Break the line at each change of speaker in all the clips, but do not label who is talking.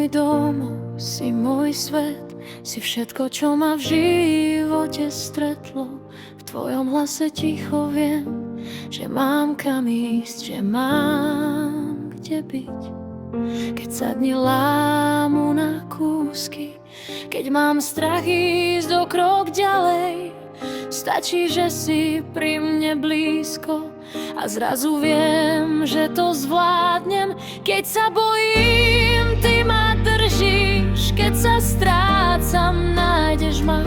môj domov, si môj svet, si všetko, čo ma v živote stretlo. V tvojom hlase ticho viem, že mám kam ísť, že mám kde byť. Keď sa dni lámu na kúsky, keď mám strach ísť o krok ďalej, stačí, že si pri mne blízko a zrazu viem, že to zvládnem. Keď sa bojím, ty ma držíš, keď sa strácam, nájdeš ma.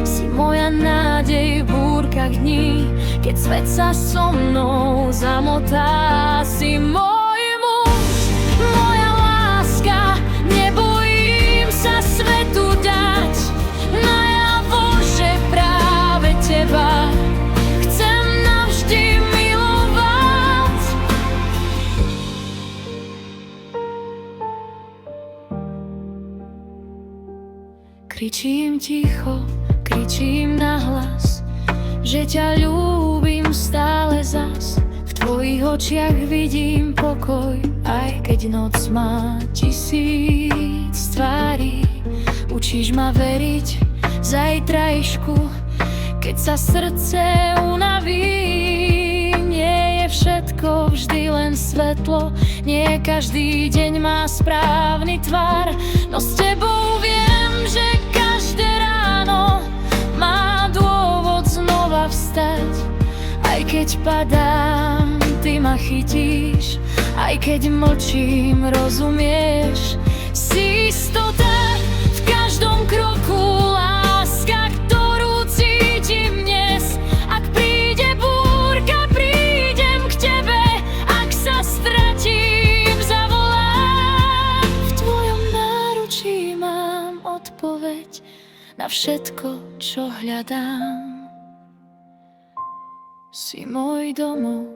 Si moja nádej v búrkach dní, keď svet sa so mnou zamotá. Si môj muž, moja láska, nebojím sa svetu dať najavo, že práve teba chcem navždy milovať. Kričím ticho, kričím nahlas, že ťa ľúbim stále zas. V tvojich očiach vidím pokoj, aj keď noc má 1000 tvári. Učíš ma veriť zajtrajšku, keď sa srdce unaví. Nie je všetko vždy len svetlo, nie každý deň má správny tvar, no s tebou viem, že každé ráno má dôvod znova vstať. Aj keď padám, ty ma chytíš, aj keď mlčím, rozumieš. Si istota v každom kroku, láska, ktorú cítim dnes. Ak príde búrka, prídem k tebe, ak sa stratím, zavolám. V tvojom náručí mám odpoveď na všetko, čo hľadám. Si môj domov,